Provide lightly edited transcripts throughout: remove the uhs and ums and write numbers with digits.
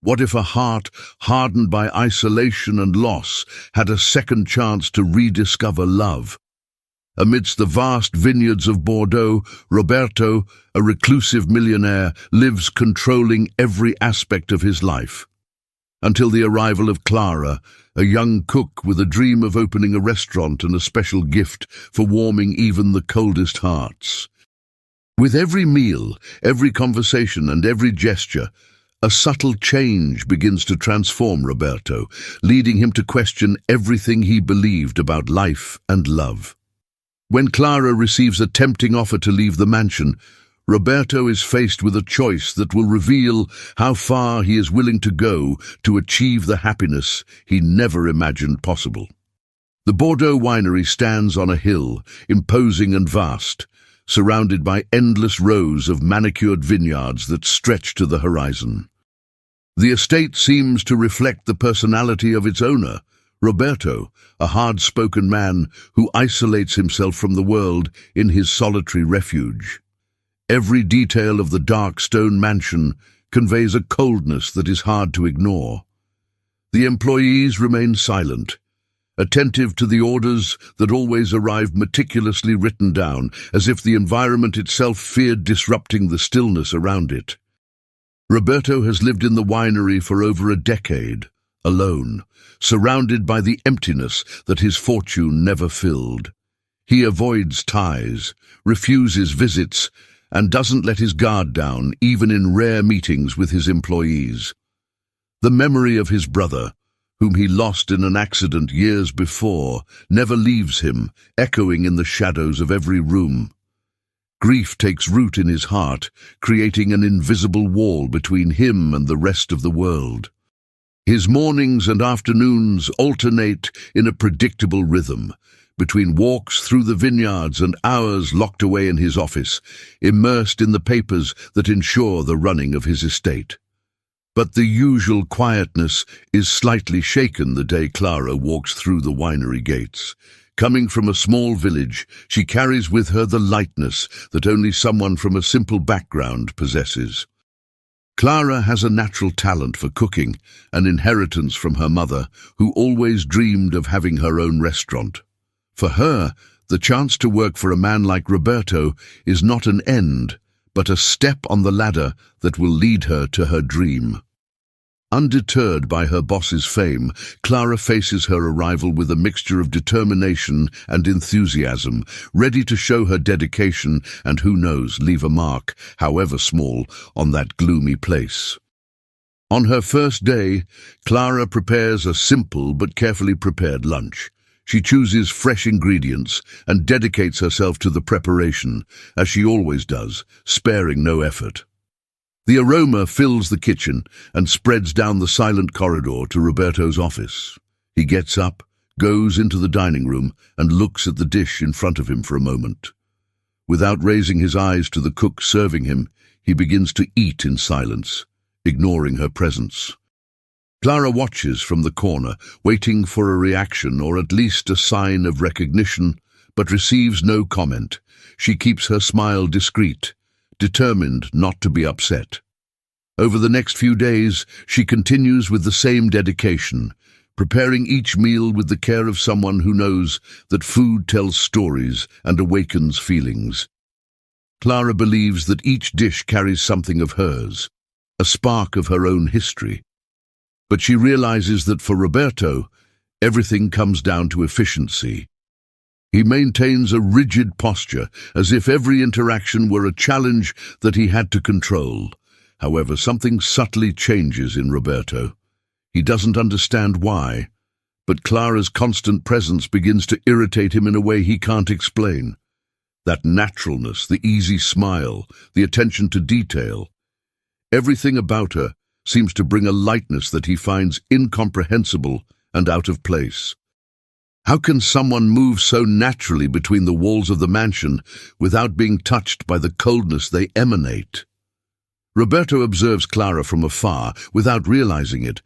What if a heart hardened by isolation and loss had a second chance to rediscover love? Amidst the vast vineyards of Bordeaux, Roberto, a reclusive millionaire, lives controlling every aspect of his life. Until the arrival of Clara, a young cook with a dream of opening a restaurant and a special gift for warming even the coldest hearts. With every meal, every conversation and every gesture, a subtle change begins to transform Roberto, leading him to question everything he believed about life and love. When Clara receives a tempting offer to leave the mansion, Roberto is faced with a choice that will reveal how far he is willing to go to achieve the happiness he never imagined possible. The Bordeaux winery stands on a hill, imposing and vast, surrounded by endless rows of manicured vineyards that stretch to the horizon. The estate seems to reflect the personality of its owner, Roberto, a hard-spoken man who isolates himself from the world in his solitary refuge. Every detail of the dark stone mansion conveys a coldness that is hard to ignore. The employees remain silent, attentive to the orders that always arrive meticulously written down, as if the environment itself feared disrupting the stillness around it. Roberto has lived in the winery for over a decade, alone, surrounded by the emptiness that his fortune never filled. He avoids ties, refuses visits, and doesn't let his guard down even in rare meetings with his employees. The memory of his brother, whom he lost in an accident years before, never leaves him, echoing in the shadows of every room. Grief takes root in his heart, creating an invisible wall between him and the rest of the world. His mornings and afternoons alternate in a predictable rhythm, between walks through the vineyards and hours locked away in his office, immersed in the papers that ensure the running of his estate. But the usual quietness is slightly shaken the day Clara walks through the winery gates. Coming from a small village, she carries with her the lightness that only someone from a simple background possesses. Clara has a natural talent for cooking, an inheritance from her mother, who always dreamed of having her own restaurant. For her, the chance to work for a man like Roberto is not an end, but a step on the ladder that will lead her to her dream. Undeterred by her boss's fame, Clara faces her arrival with a mixture of determination and enthusiasm, ready to show her dedication and, who knows, leave a mark, however small, on that gloomy place. On her first day, Clara prepares a simple but carefully prepared lunch. She chooses fresh ingredients and dedicates herself to the preparation, as she always does, sparing no effort. The aroma fills the kitchen and spreads down the silent corridor to Roberto's office. He gets up, goes into the dining room, and looks at the dish in front of him for a moment. Without raising his eyes to the cook serving him, he begins to eat in silence, ignoring her presence. Clara watches from the corner, waiting for a reaction or at least a sign of recognition, but receives no comment. She keeps her smile discreet, determined not to be upset. Over the next few days, she continues with the same dedication, preparing each meal with the care of someone who knows that food tells stories and awakens feelings. Clara believes that each dish carries something of hers, a spark of her own history. But she realizes that for Roberto, everything comes down to efficiency. He maintains a rigid posture, as if every interaction were a challenge that he had to control. However, something subtly changes in Roberto. He doesn't understand why, but Clara's constant presence begins to irritate him in a way he can't explain. That naturalness, the easy smile, the attention to detail. Everything about her seems to bring a lightness that he finds incomprehensible and out of place. How can someone move so naturally between the walls of the mansion without being touched by the coldness they emanate? Roberto observes Clara from afar without realizing it,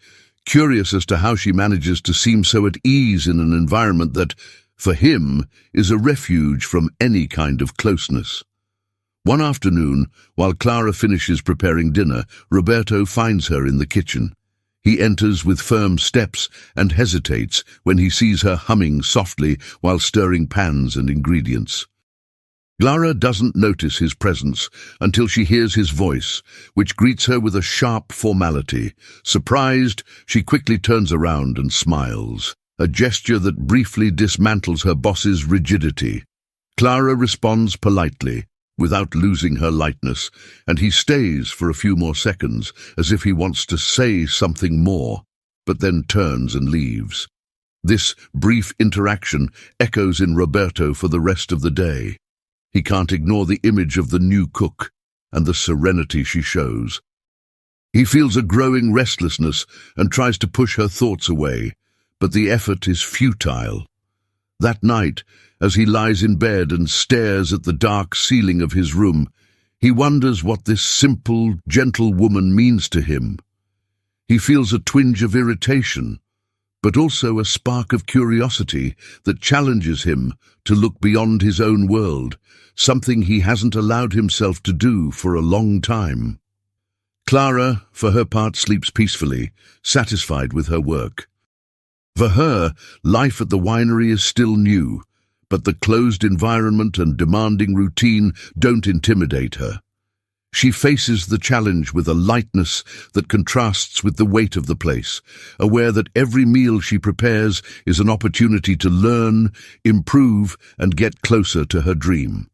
curious as to how she manages to seem so at ease in an environment that, for him, is a refuge from any kind of closeness. One afternoon, while Clara finishes preparing dinner, Roberto finds her in the kitchen. He enters with firm steps and hesitates when he sees her humming softly while stirring pans and ingredients. Clara doesn't notice his presence until she hears his voice, which greets her with a sharp formality. Surprised, she quickly turns around and smiles, a gesture that briefly dismantles her boss's rigidity. Clara responds politely, without losing her lightness, and he stays for a few more seconds, as if he wants to say something more, but then turns and leaves. This brief interaction echoes in Roberto for the rest of the day. He can't ignore the image of the new cook and the serenity she shows. He feels a growing restlessness and tries to push her thoughts away, but the effort is futile. That night, as he lies in bed and stares at the dark ceiling of his room, he wonders what this simple, gentle woman means to him. He feels a twinge of irritation, but also a spark of curiosity that challenges him to look beyond his own world, something he hasn't allowed himself to do for a long time. Clara, for her part, sleeps peacefully, satisfied with her work. For her, life at the winery is still new, but the closed environment and demanding routine don't intimidate her. She faces the challenge with a lightness that contrasts with the weight of the place, aware that every meal she prepares is an opportunity to learn, improve, and get closer to her dream.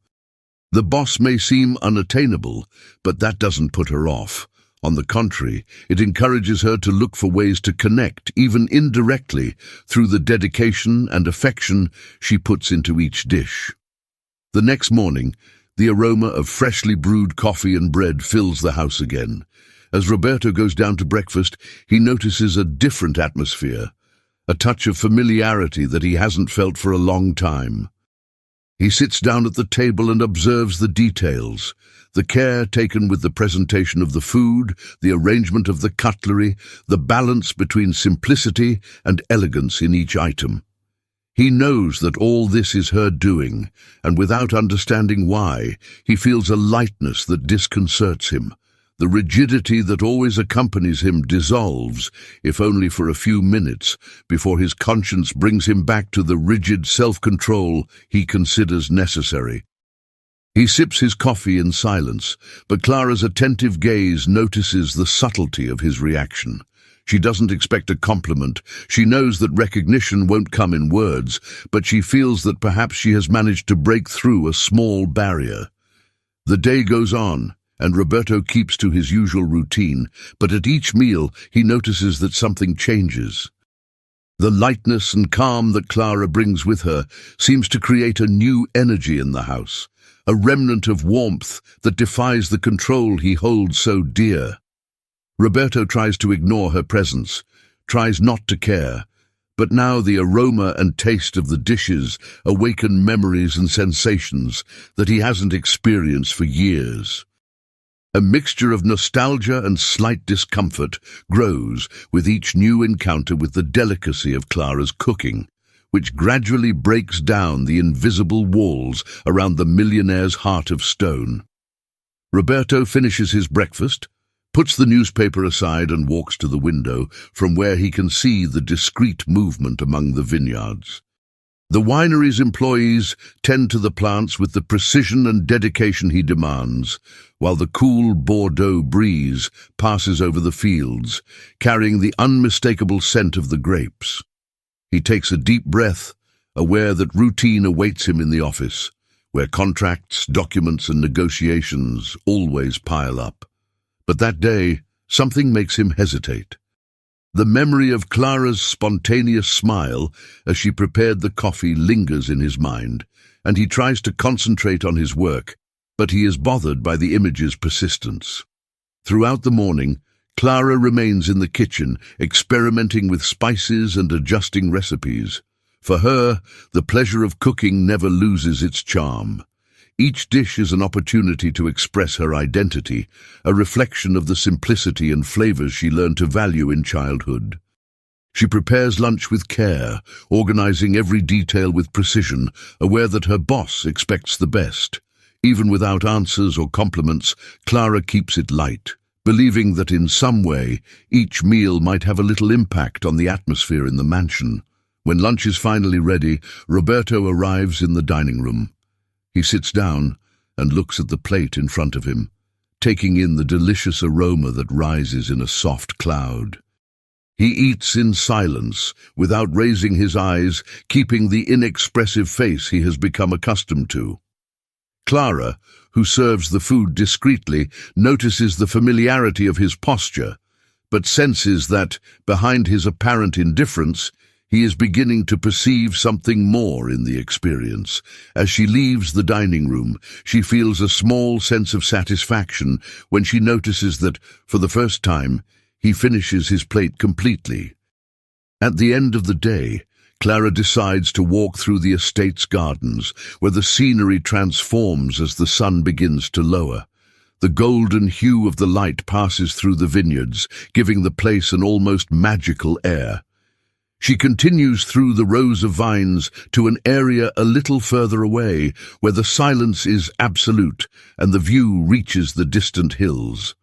The boss may seem unattainable, but that doesn't put her off. On the contrary, it encourages her to look for ways to connect, even indirectly, through the dedication and affection she puts into each dish. The next morning, the aroma of freshly brewed coffee and bread fills the house again. As Roberto goes down to breakfast, he notices a different atmosphere, a touch of familiarity that he hasn't felt for a long time. He sits down at the table and observes the details, the care taken with the presentation of the food, the arrangement of the cutlery, the balance between simplicity and elegance in each item. He knows that all this is her doing, and without understanding why, he feels a lightness that disconcerts him. The rigidity that always accompanies him dissolves, if only for a few minutes, before his conscience brings him back to the rigid self-control he considers necessary. He sips his coffee in silence, but Clara's attentive gaze notices the subtlety of his reaction. She doesn't expect a compliment. She knows that recognition won't come in words, but she feels that perhaps she has managed to break through a small barrier. The day goes on, and Roberto keeps to his usual routine, but at each meal he notices that something changes. The lightness and calm that Clara brings with her seems to create a new energy in the house, a remnant of warmth that defies the control he holds so dear. Roberto tries to ignore her presence, tries not to care, but now the aroma and taste of the dishes awaken memories and sensations that he hasn't experienced for years. A mixture of nostalgia and slight discomfort grows with each new encounter with the delicacy of Clara's cooking, which gradually breaks down the invisible walls around the millionaire's heart of stone. Roberto finishes his breakfast, puts the newspaper aside and walks to the window from where he can see the discreet movement among the vineyards. The winery's employees tend to the plants with the precision and dedication he demands, while the cool Bordeaux breeze passes over the fields, carrying the unmistakable scent of the grapes. He takes a deep breath, aware that routine awaits him in the office, where contracts, documents, and negotiations always pile up. But that day, something makes him hesitate. The memory of Clara's spontaneous smile as she prepared the coffee lingers in his mind, and he tries to concentrate on his work, but he is bothered by the image's persistence. Throughout the morning, Clara remains in the kitchen, experimenting with spices and adjusting recipes. For her, the pleasure of cooking never loses its charm. Each dish is an opportunity to express her identity, a reflection of the simplicity and flavors she learned to value in childhood. She prepares lunch with care, organizing every detail with precision, aware that her boss expects the best. Even without answers or compliments, Clara keeps it light, believing that in some way each meal might have a little impact on the atmosphere in the mansion. When lunch is finally ready, Roberto arrives in the dining room. He sits down and looks at the plate in front of him, taking in the delicious aroma that rises in a soft cloud. He eats in silence, without raising his eyes, keeping the inexpressive face he has become accustomed to. Clara, who serves the food discreetly, notices the familiarity of his posture, but senses that, behind his apparent indifference, he is beginning to perceive something more in the experience. As she leaves the dining room, she feels a small sense of satisfaction when she notices that, for the first time, he finishes his plate completely. At the end of the day, Clara decides to walk through the estate's gardens, where the scenery transforms as the sun begins to lower. The golden hue of the light passes through the vineyards, giving the place an almost magical air. She continues through the rows of vines to an area a little further away, where the silence is absolute and the view reaches the distant hills.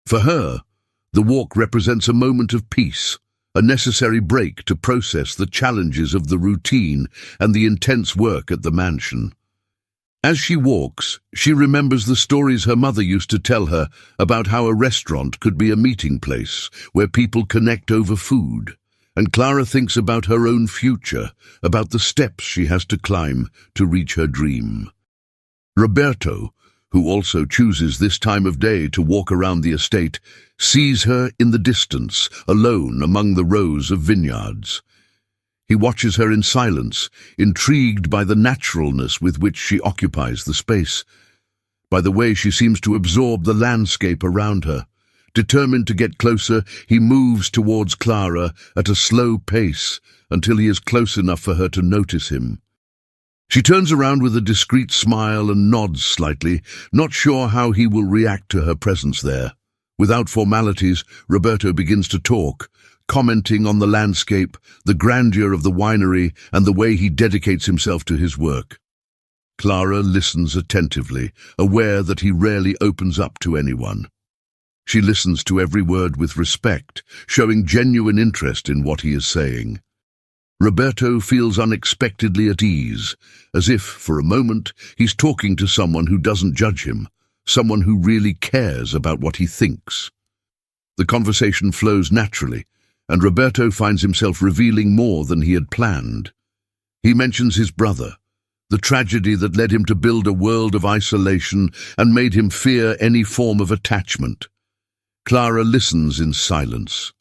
For her, the walk represents a moment of peace, a necessary break to process the challenges of the routine and the intense work at the mansion. As she walks, she remembers the stories her mother used to tell her about how a restaurant could be a meeting place where people connect over food. And Clara thinks about her own future, about the steps she has to climb to reach her dream. Roberto, who also chooses this time of day to walk around the estate, sees her in the distance, alone among the rows of vineyards. He watches her in silence, intrigued by the naturalness with which she occupies the space, by the way she seems to absorb the landscape around her. Determined to get closer, he moves towards Clara at a slow pace until he is close enough for her to notice him. She turns around with a discreet smile and nods slightly, not sure how he will react to her presence there. Without formalities, Roberto begins to talk, commenting on the landscape, the grandeur of the winery, and the way he dedicates himself to his work. Clara listens attentively, aware that he rarely opens up to anyone. She listens to every word with respect, showing genuine interest in what he is saying. Roberto feels unexpectedly at ease, as if, for a moment, he's talking to someone who doesn't judge him, someone who really cares about what he thinks. The conversation flows naturally, and Roberto finds himself revealing more than he had planned. He mentions his brother, the tragedy that led him to build a world of isolation and made him fear any form of attachment. Clara listens in silence,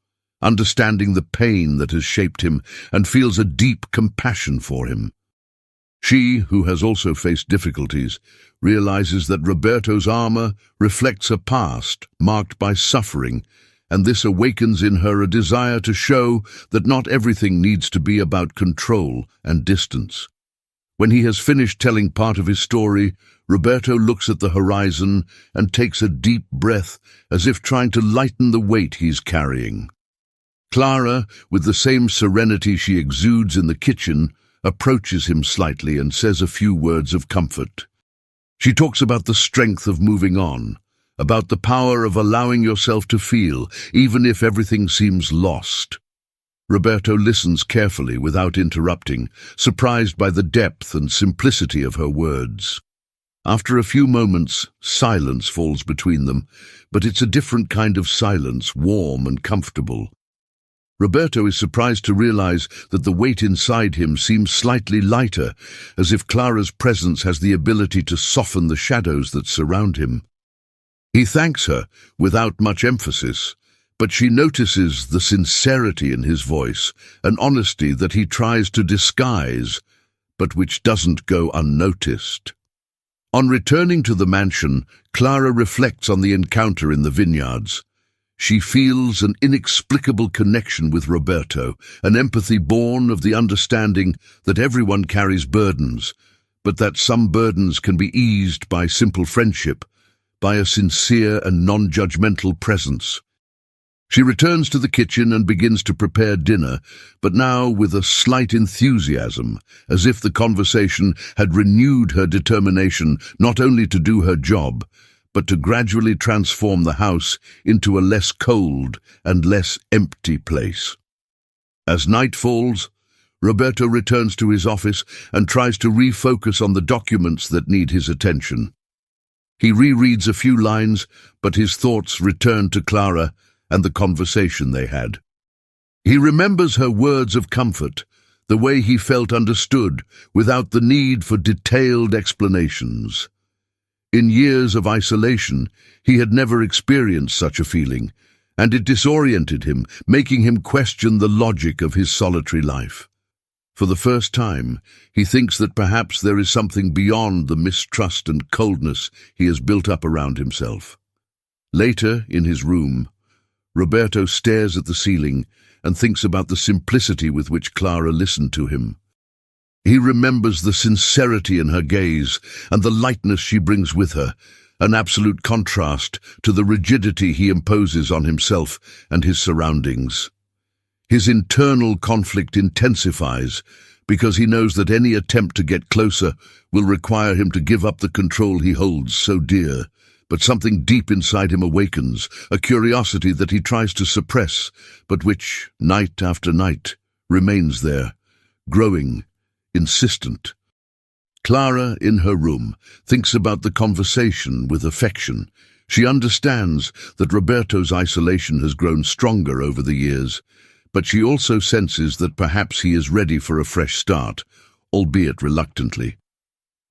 understanding the pain that has shaped him, and feels a deep compassion for him. She, who has also faced difficulties, realizes that Roberto's armor reflects a past marked by suffering, and this awakens in her a desire to show that not everything needs to be about control and distance. When he has finished telling part of his story, Roberto looks at the horizon and takes a deep breath, as if trying to lighten the weight he's carrying. Clara, with the same serenity she exudes in the kitchen, approaches him slightly and says a few words of comfort. She talks about the strength of moving on, about the power of allowing yourself to feel, even if everything seems lost. Roberto listens carefully without interrupting, surprised by the depth and simplicity of her words. After a few moments, silence falls between them, but it's a different kind of silence, warm and comfortable. Roberto is surprised to realize that the weight inside him seems slightly lighter, as if Clara's presence has the ability to soften the shadows that surround him. He thanks her, without much emphasis, but she notices the sincerity in his voice, an honesty that he tries to disguise, but which doesn't go unnoticed. On returning to the mansion, Clara reflects on the encounter in the vineyards. She feels an inexplicable connection with Roberto, an empathy born of the understanding that everyone carries burdens, but that some burdens can be eased by simple friendship, by a sincere and non-judgmental presence. She returns to the kitchen and begins to prepare dinner, but now with a slight enthusiasm, as if the conversation had renewed her determination not only to do her job, but to gradually transform the house into a less cold and less empty place. As night falls, Roberto returns to his office and tries to refocus on the documents that need his attention. He rereads a few lines, but his thoughts return to Clara and the conversation they had. He remembers her words of comfort, the way he felt understood without the need for detailed explanations. In years of isolation, he had never experienced such a feeling, and it disoriented him, making him question the logic of his solitary life. For the first time, he thinks that perhaps there is something beyond the mistrust and coldness he has built up around himself. Later, in his room, Roberto stares at the ceiling and thinks about the simplicity with which Clara listened to him. He remembers the sincerity in her gaze and the lightness she brings with her, an absolute contrast to the rigidity he imposes on himself and his surroundings. His internal conflict intensifies because he knows that any attempt to get closer will require him to give up the control he holds so dear. But something deep inside him awakens, a curiosity that he tries to suppress, but which, night after night, remains there, growing, insistent. Clara, in her room, thinks about the conversation with affection. She understands that Roberto's isolation has grown stronger over the years, but she also senses that perhaps he is ready for a fresh start, albeit reluctantly.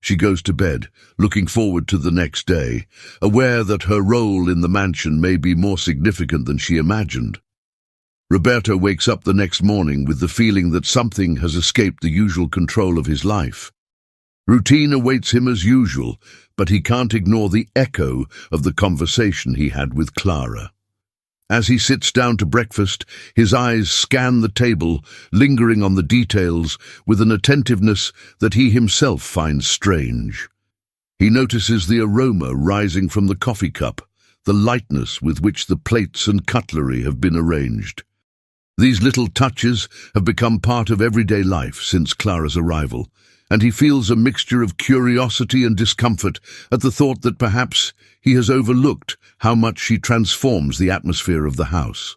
She goes to bed, looking forward to the next day, aware that her role in the mansion may be more significant than she imagined. Roberto wakes up the next morning with the feeling that something has escaped the usual control of his life. Routine awaits him as usual, but he can't ignore the echo of the conversation he had with Clara. As he sits down to breakfast, his eyes scan the table, lingering on the details with an attentiveness that he himself finds strange. He notices the aroma rising from the coffee cup, the lightness with which the plates and cutlery have been arranged. These little touches have become part of everyday life since Clara's arrival, and he feels a mixture of curiosity and discomfort at the thought that perhaps he has overlooked how much she transforms the atmosphere of the house.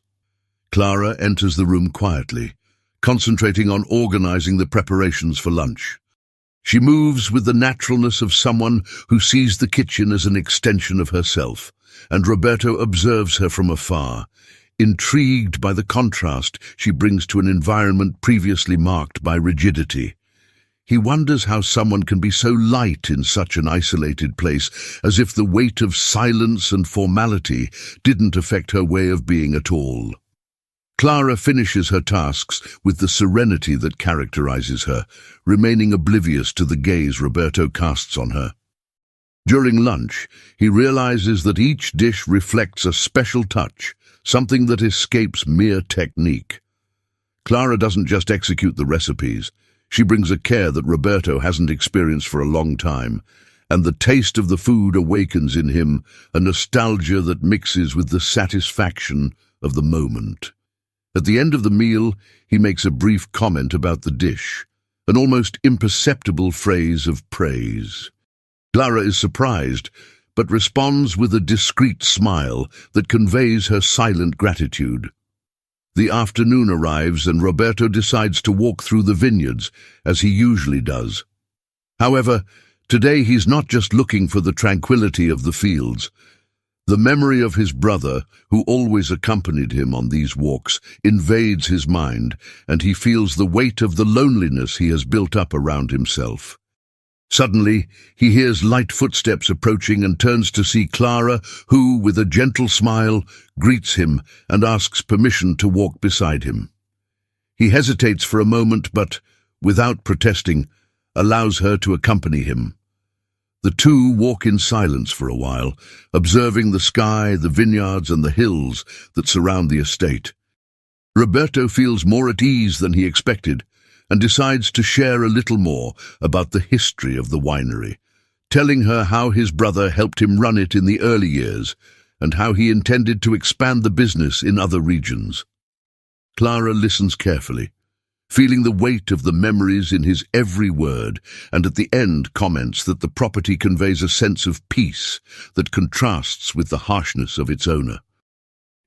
Clara enters the room quietly, concentrating on organizing the preparations for lunch. She moves with the naturalness of someone who sees the kitchen as an extension of herself, and Roberto observes her from afar, intrigued by the contrast she brings to an environment previously marked by rigidity. He wonders how someone can be so light in such an isolated place, as if the weight of silence and formality didn't affect her way of being at all. Clara finishes her tasks with the serenity that characterizes her, remaining oblivious to the gaze Roberto casts on her. During lunch, he realizes that each dish reflects a special touch, something that escapes mere technique. Clara doesn't just execute the recipes. She brings a care that Roberto hasn't experienced for a long time, and the taste of the food awakens in him a nostalgia that mixes with the satisfaction of the moment. At the end of the meal, he makes a brief comment about the dish, an almost imperceptible phrase of praise. Clara is surprised, but responds with a discreet smile that conveys her silent gratitude. The afternoon arrives and Roberto decides to walk through the vineyards, as he usually does. However, today he's not just looking for the tranquility of the fields. The memory of his brother, who always accompanied him on these walks, invades his mind, and he feels the weight of the loneliness he has built up around himself. Suddenly, he hears light footsteps approaching and turns to see Clara, who, with a gentle smile, greets him and asks permission to walk beside him. He hesitates for a moment, but, without protesting, allows her to accompany him. The two walk in silence for a while, observing the sky, the vineyards, and the hills that surround the estate. Roberto feels more at ease than he expected, and decides to share a little more about the history of the winery, telling her how his brother helped him run it in the early years and how he intended to expand the business in other regions. Clara listens carefully, feeling the weight of the memories in his every word, and at the end comments that the property conveys a sense of peace that contrasts with the harshness of its owner.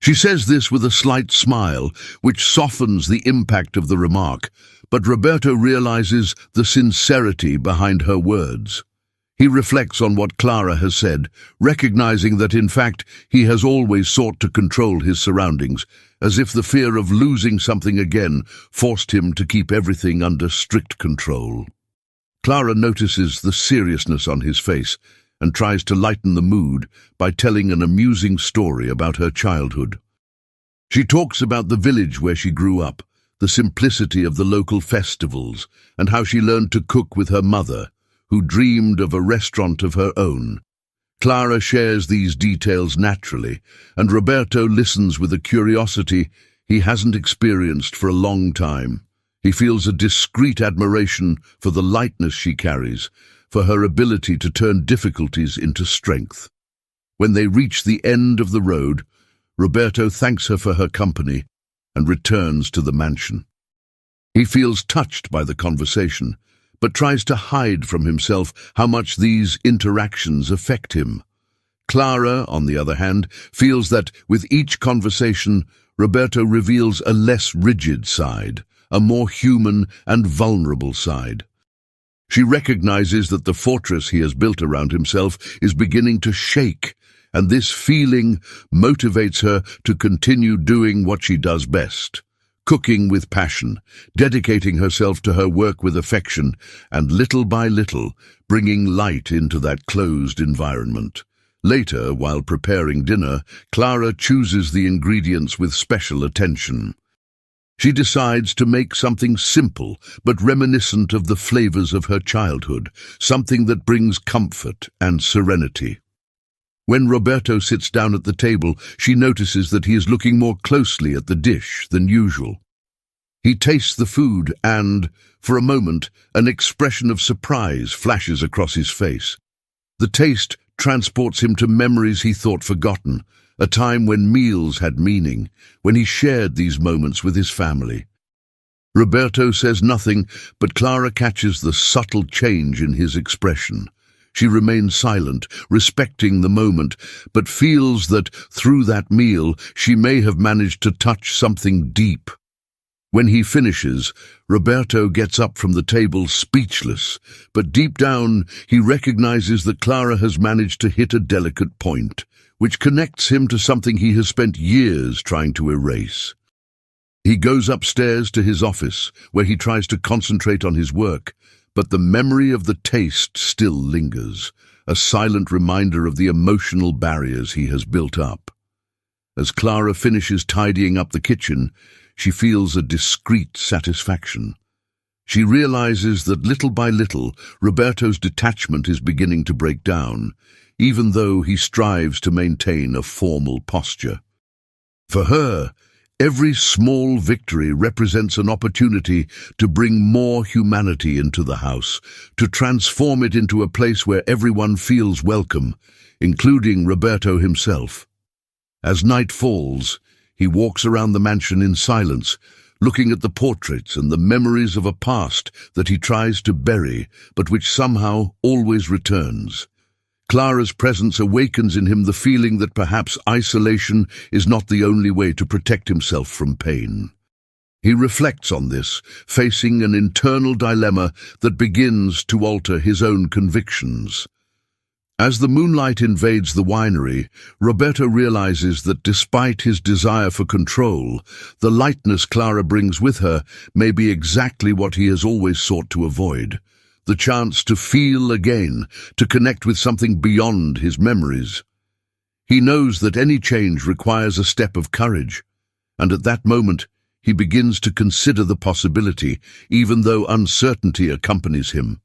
She says this with a slight smile, which softens the impact of the remark, but Roberto realizes the sincerity behind her words. He reflects on what Clara has said, recognizing that in fact he has always sought to control his surroundings, as if the fear of losing something again forced him to keep everything under strict control. Clara notices the seriousness on his face and tries to lighten the mood by telling an amusing story about her childhood. She talks about the village where she grew up, the simplicity of the local festivals, and how she learned to cook with her mother, who dreamed of a restaurant of her own. Clara shares these details naturally, and Roberto listens with a curiosity he hasn't experienced for a long time. He feels a discreet admiration for the lightness she carries, for her ability to turn difficulties into strength. When they reach the end of the road, Roberto thanks her for her company and returns to the mansion. He feels touched by the conversation, but tries to hide from himself how much these interactions affect him. Clara, on the other hand, feels that with each conversation, Roberto reveals a less rigid side, a more human and vulnerable side. She recognizes that the fortress he has built around himself is beginning to shake, and this feeling motivates her to continue doing what she does best. Cooking with passion, dedicating herself to her work with affection, and little by little, bringing light into that closed environment. Later, while preparing dinner, Clara chooses the ingredients with special attention. She decides to make something simple, but reminiscent of the flavors of her childhood, something that brings comfort and serenity. When Roberto sits down at the table, she notices that he is looking more closely at the dish than usual. He tastes the food and, for a moment, an expression of surprise flashes across his face. The taste transports him to memories he thought forgotten, a time when meals had meaning, when he shared these moments with his family. Roberto says nothing, but Clara catches the subtle change in his expression. She remains silent, respecting the moment, but feels that through that meal she may have managed to touch something deep. When he finishes, Roberto gets up from the table speechless, but deep down he recognizes that Clara has managed to hit a delicate point, which connects him to something he has spent years trying to erase. He goes upstairs to his office, where he tries to concentrate on his work, but the memory of the taste still lingers, a silent reminder of the emotional barriers he has built up. As Clara finishes tidying up the kitchen, she feels a discreet satisfaction. She realizes that little by little, Roberto's detachment is beginning to break down, even though he strives to maintain a formal posture. For her, every small victory represents an opportunity to bring more humanity into the house, to transform it into a place where everyone feels welcome, including Roberto himself. As night falls, he walks around the mansion in silence, looking at the portraits and the memories of a past that he tries to bury, but which somehow always returns. Clara's presence awakens in him the feeling that perhaps isolation is not the only way to protect himself from pain. He reflects on this, facing an internal dilemma that begins to alter his own convictions. As the moonlight invades the winery, Roberto realizes that despite his desire for control, the lightness Clara brings with her may be exactly what he has always sought to avoid. The chance to feel again, to connect with something beyond his memories. He knows that any change requires a step of courage, and at that moment he begins to consider the possibility, even though uncertainty accompanies him.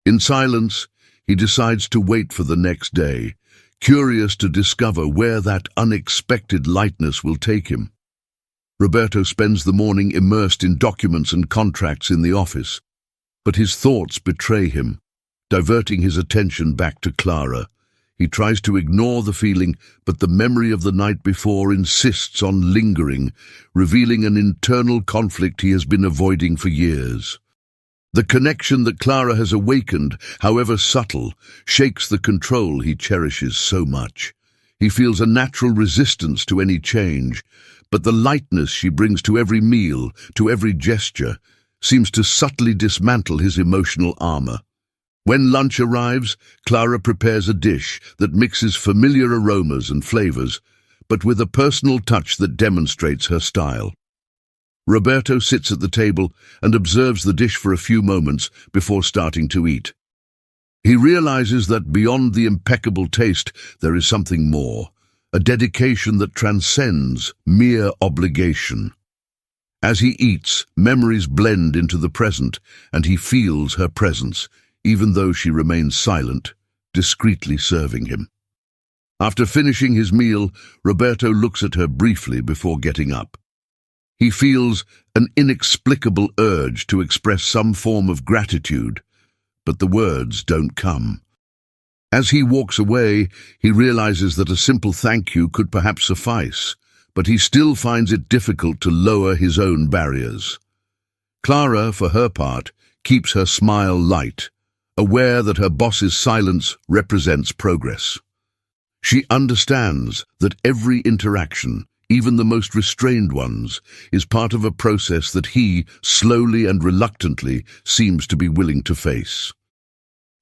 In silence, he decides to wait for the next day, curious to discover where that unexpected lightness will take him. Roberto spends the morning immersed in documents and contracts in the office, but his thoughts betray him, diverting his attention back to Clara. He tries to ignore the feeling, but the memory of the night before insists on lingering, revealing an internal conflict he has been avoiding for years. The connection that Clara has awakened, however subtle, shakes the control he cherishes so much. He feels a natural resistance to any change, but the lightness she brings to every meal, to every gesture, seems to subtly dismantle his emotional armor. When lunch arrives, Clara prepares a dish that mixes familiar aromas and flavors, but with a personal touch that demonstrates her style. Roberto sits at the table and observes the dish for a few moments before starting to eat. He realizes that beyond the impeccable taste, there is something more, a dedication that transcends mere obligation. As he eats, memories blend into the present, and he feels her presence, even though she remains silent, discreetly serving him. After finishing his meal, Roberto looks at her briefly before getting up. He feels an inexplicable urge to express some form of gratitude, but the words don't come. As he walks away, he realizes that a simple thank you could perhaps suffice, but he still finds it difficult to lower his own barriers. Clara, for her part, keeps her smile light, aware that her boss's silence represents progress. She understands that every interaction, even the most restrained ones, is part of a process that he, slowly and reluctantly, seems to be willing to face.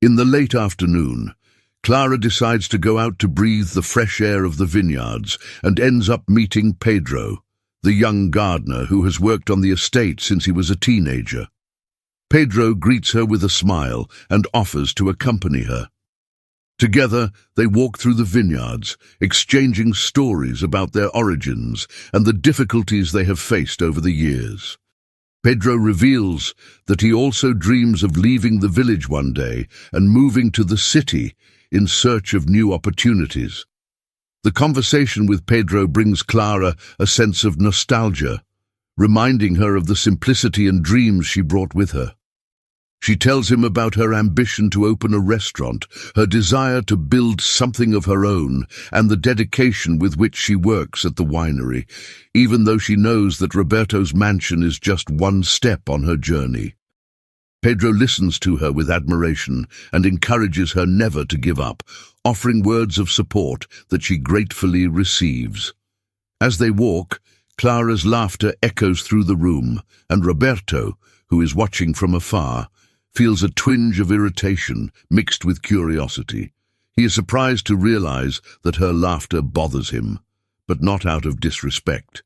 In the late afternoon, Clara decides to go out to breathe the fresh air of the vineyards and ends up meeting Pedro, the young gardener who has worked on the estate since he was a teenager. Pedro greets her with a smile and offers to accompany her. Together, they walk through the vineyards, exchanging stories about their origins and the difficulties they have faced over the years. Pedro reveals that he also dreams of leaving the village one day and moving to the city in search of new opportunities. The conversation with Pedro brings Clara a sense of nostalgia, reminding her of the simplicity and dreams she brought with her. She tells him about her ambition to open a restaurant, her desire to build something of her own, and the dedication with which she works at the winery, even though she knows that Roberto's mansion is just one step on her journey. Pedro listens to her with admiration and encourages her never to give up, offering words of support that she gratefully receives. As they walk, Clara's laughter echoes through the room, and Roberto, who is watching from afar, feels a twinge of irritation mixed with curiosity. He is surprised to realize that her laughter bothers him, but not out of disrespect.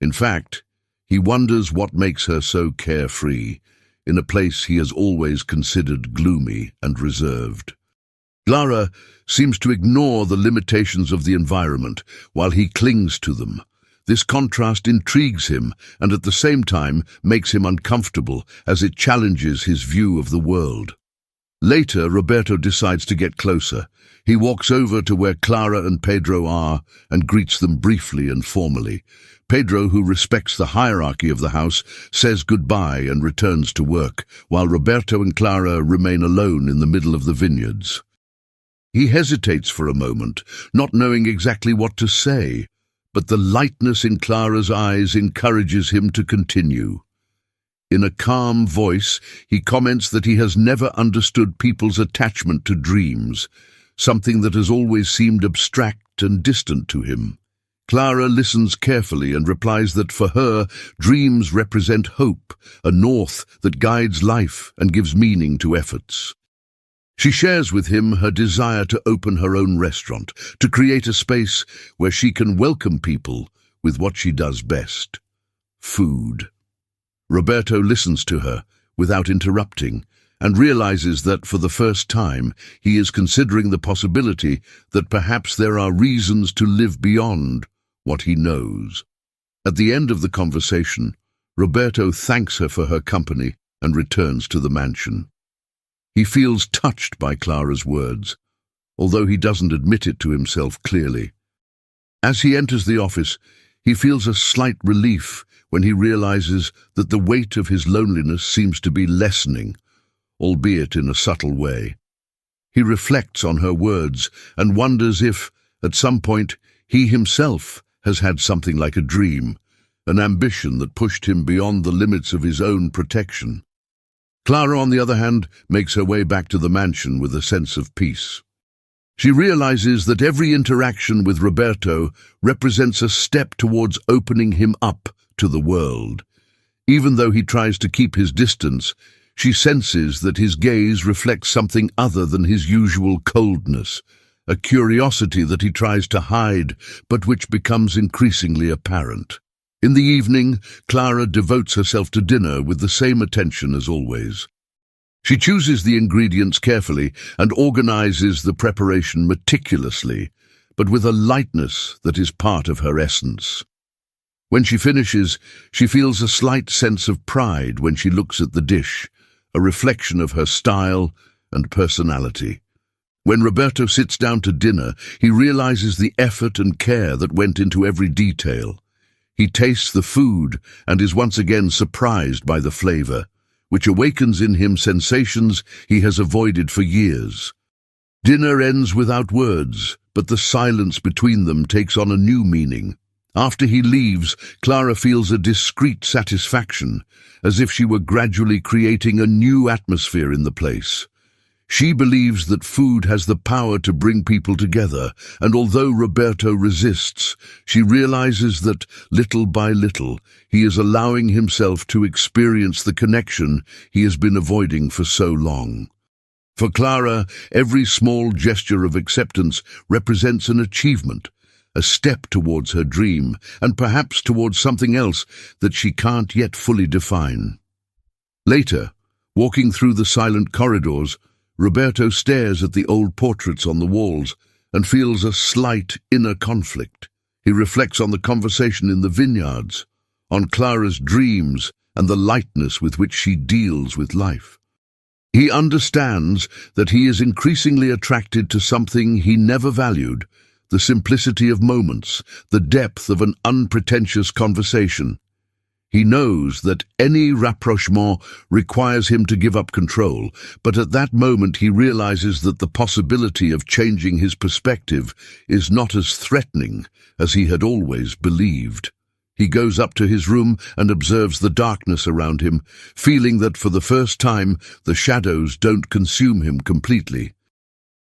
In fact, he wonders what makes her so carefree, in a place he has always considered gloomy and reserved. Clara seems to ignore the limitations of the environment while he clings to them. This contrast intrigues him and at the same time makes him uncomfortable as it challenges his view of the world. Later, Roberto decides to get closer. He walks over to where Clara and Pedro are and greets them briefly and formally. Pedro, who respects the hierarchy of the house, says goodbye and returns to work, while Roberto and Clara remain alone in the middle of the vineyards. He hesitates for a moment, not knowing exactly what to say, but the lightness in Clara's eyes encourages him to continue. In a calm voice, he comments that he has never understood people's attachment to dreams, something that has always seemed abstract and distant to him. Clara listens carefully and replies that for her, dreams represent hope, a north that guides life and gives meaning to efforts. She shares with him her desire to open her own restaurant, to create a space where she can welcome people with what she does best: food. Roberto listens to her without interrupting and realizes that for the first time he is considering the possibility that perhaps there are reasons to live beyond what he knows. At the end of the conversation, Roberto thanks her for her company and returns to the mansion. He feels touched by Clara's words, although he doesn't admit it to himself clearly. As he enters the office, he feels a slight relief when he realizes that the weight of his loneliness seems to be lessening, albeit in a subtle way. He reflects on her words and wonders if, at some point, he himself has had something like a dream, an ambition that pushed him beyond the limits of his own protection. Clara, on the other hand, makes her way back to the mansion with a sense of peace. She realizes that every interaction with Roberto represents a step towards opening him up to the world. Even though he tries to keep his distance, she senses that his gaze reflects something other than his usual coldness, a curiosity that he tries to hide, but which becomes increasingly apparent. In the evening, Clara devotes herself to dinner with the same attention as always. She chooses the ingredients carefully and organizes the preparation meticulously, but with a lightness that is part of her essence. When she finishes, she feels a slight sense of pride when she looks at the dish, a reflection of her style and personality. When Roberto sits down to dinner, he realizes the effort and care that went into every detail. He tastes the food and is once again surprised by the flavor, which awakens in him sensations he has avoided for years. Dinner ends without words, but the silence between them takes on a new meaning. After he leaves, Clara feels a discreet satisfaction, as if she were gradually creating a new atmosphere in the place. She believes that food has the power to bring people together, and although Roberto resists, she realizes that, little by little, he is allowing himself to experience the connection he has been avoiding for so long. For Clara, every small gesture of acceptance represents an achievement, a step towards her dream, and perhaps towards something else that she can't yet fully define. Later, walking through the silent corridors, Roberto stares at the old portraits on the walls and feels a slight inner conflict. He reflects on the conversation in the vineyards, on Clara's dreams and the lightness with which she deals with life. He understands that he is increasingly attracted to something he never valued, the simplicity of moments, the depth of an unpretentious conversation. He knows that any rapprochement requires him to give up control, but at that moment he realizes that the possibility of changing his perspective is not as threatening as he had always believed. He goes up to his room and observes the darkness around him, feeling that for the first time the shadows don't consume him completely.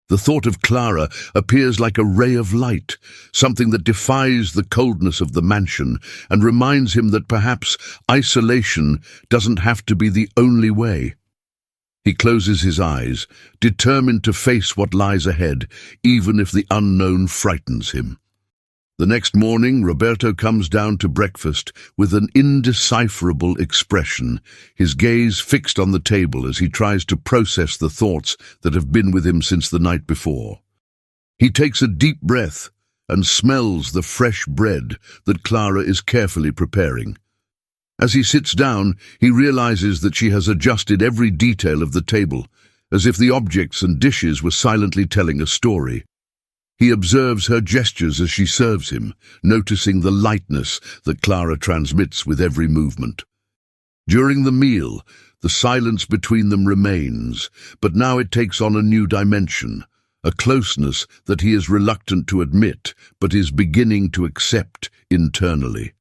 The thought of Clara appears like a ray of light, something that defies the coldness of the mansion and reminds him that perhaps isolation doesn't have to be the only way. He closes his eyes, determined to face what lies ahead, even if the unknown frightens him. The next morning, Roberto comes down to breakfast with an indecipherable expression, his gaze fixed on the table as he tries to process the thoughts that have been with him since the night before. He takes a deep breath and smells the fresh bread that Clara is carefully preparing. As he sits down, he realizes that she has adjusted every detail of the table, as if the objects and dishes were silently telling a story. He observes her gestures as she serves him, noticing the lightness that Clara transmits with every movement. During the meal, the silence between them remains, but now it takes on a new dimension, a closeness that he is reluctant to admit, but is beginning to accept internally.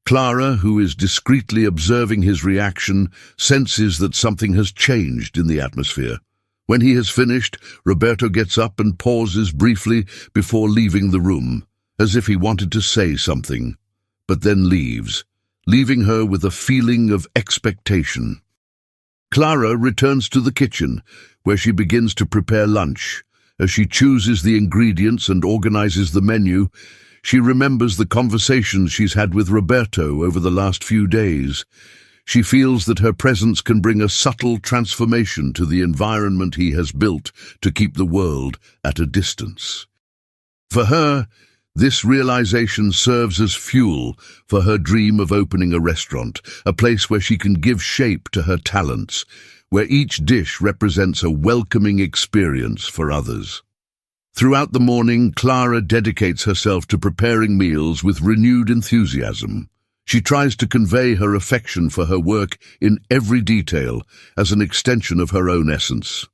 Clara, who is discreetly observing his reaction, senses that something has changed in the atmosphere. When he has finished, Roberto gets up and pauses briefly before leaving the room, as if he wanted to say something, but then leaves, leaving her with a feeling of expectation. Clara returns to the kitchen, where she begins to prepare lunch. As she chooses the ingredients and organizes the menu, she remembers the conversations she's had with Roberto over the last few days. She feels that her presence can bring a subtle transformation to the environment he has built to keep the world at a distance. For her, this realization serves as fuel for her dream of opening a restaurant, a place where she can give shape to her talents, where each dish represents a welcoming experience for others. Throughout the morning, Clara dedicates herself to preparing meals with renewed enthusiasm. She tries to convey her affection for her work in every detail as an extension of her own essence.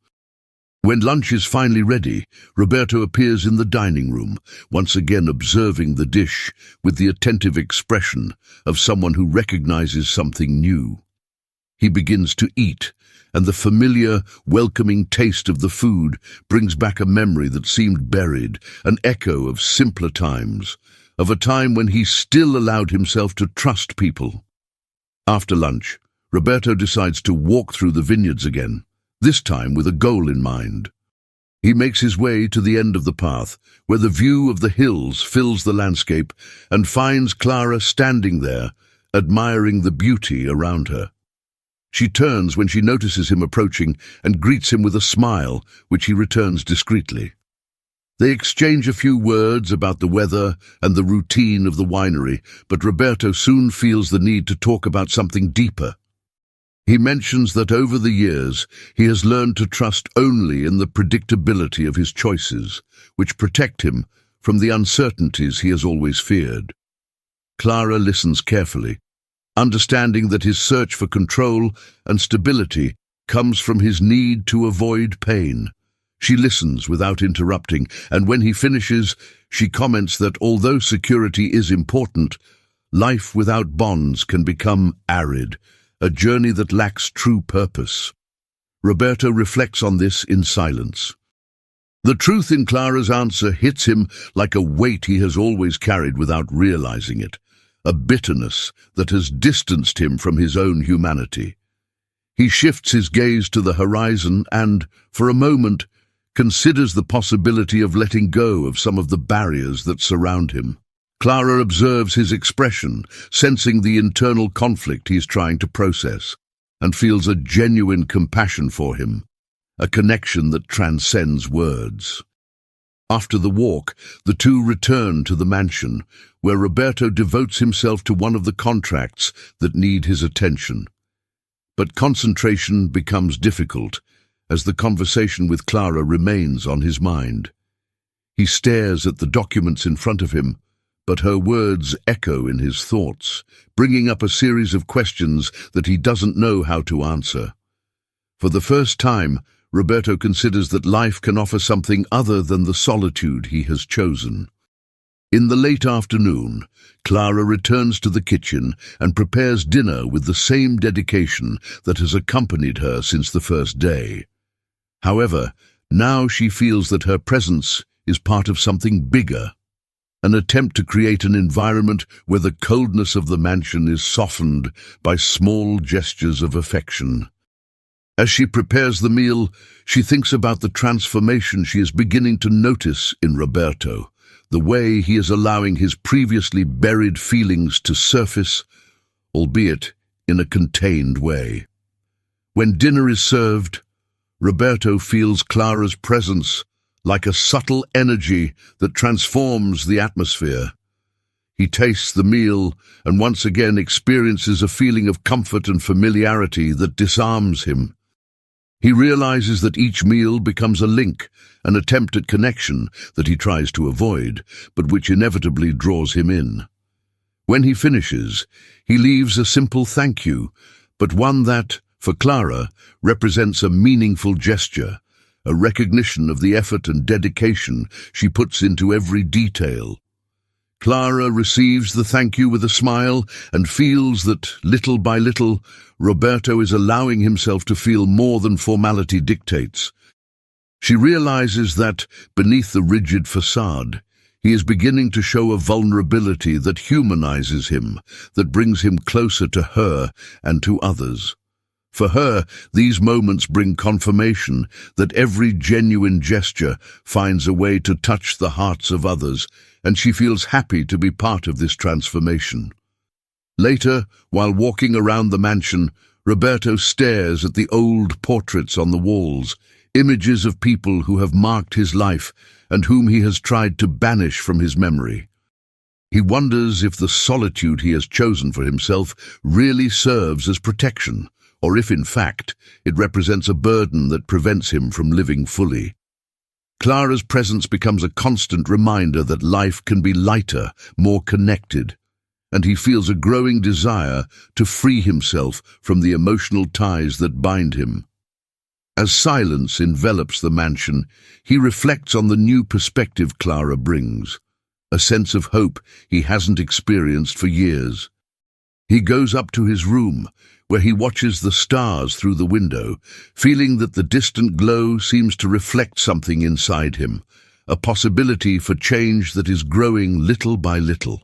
When lunch is finally ready, Roberto appears in the dining room, once again observing the dish with the attentive expression of someone who recognizes something new. He begins to eat, and the familiar, welcoming taste of the food brings back a memory that seemed buried, an echo of simpler times, of a time when he still allowed himself to trust people. After lunch, Roberto decides to walk through the vineyards again, this time with a goal in mind. He makes his way to the end of the path, where the view of the hills fills the landscape, and finds Clara standing there, admiring the beauty around her. She turns when she notices him approaching and greets him with a smile, which he returns discreetly. They exchange a few words about the weather and the routine of the winery, but Roberto soon feels the need to talk about something deeper. He mentions that over the years he has learned to trust only in the predictability of his choices, which protect him from the uncertainties he has always feared. Clara listens carefully, understanding that his search for control and stability comes from his need to avoid pain. She listens without interrupting, and when he finishes, she comments that although security is important, life without bonds can become arid, a journey that lacks true purpose. Roberto reflects on this in silence. The truth in Clara's answer hits him like a weight he has always carried without realizing it, a bitterness that has distanced him from his own humanity. He shifts his gaze to the horizon and, for a moment, considers the possibility of letting go of some of the barriers that surround him. Clara observes his expression, sensing the internal conflict he is trying to process, and feels a genuine compassion for him, a connection that transcends words. After the walk, the two return to the mansion, where Roberto devotes himself to one of the contracts that need his attention. But concentration becomes difficult, as the conversation with Clara remains on his mind. He stares at the documents in front of him, but her words echo in his thoughts, bringing up a series of questions that he doesn't know how to answer. For the first time, Roberto considers that life can offer something other than the solitude he has chosen. In the late afternoon, Clara returns to the kitchen and prepares dinner with the same dedication that has accompanied her since the first day. However, now she feels that her presence is part of something bigger, an attempt to create an environment where the coldness of the mansion is softened by small gestures of affection. As she prepares the meal, she thinks about the transformation she is beginning to notice in Roberto, the way he is allowing his previously buried feelings to surface, albeit in a contained way. When dinner is served, Roberto feels Clara's presence like a subtle energy that transforms the atmosphere. He tastes the meal and once again experiences a feeling of comfort and familiarity that disarms him. He realizes that each meal becomes a link, an attempt at connection that he tries to avoid, but which inevitably draws him in. When he finishes, he leaves a simple thank you, but one that, for Clara, represents a meaningful gesture, a recognition of the effort and dedication she puts into every detail. Clara receives the thank you with a smile and feels that, little by little, Roberto is allowing himself to feel more than formality dictates. She realizes that, beneath the rigid facade, he is beginning to show a vulnerability that humanizes him, that brings him closer to her and to others. For her, these moments bring confirmation that every genuine gesture finds a way to touch the hearts of others, and she feels happy to be part of this transformation. Later, while walking around the mansion, Roberto stares at the old portraits on the walls, images of people who have marked his life and whom he has tried to banish from his memory. He wonders if the solitude he has chosen for himself really serves as protection, or if, in fact, it represents a burden that prevents him from living fully. Clara's presence becomes a constant reminder that life can be lighter, more connected, and he feels a growing desire to free himself from the emotional ties that bind him. As silence envelops the mansion, he reflects on the new perspective Clara brings, a sense of hope he hasn't experienced for years. He goes up to his room, where he watches the stars through the window, feeling that the distant glow seems to reflect something inside him, a possibility for change that is growing little by little.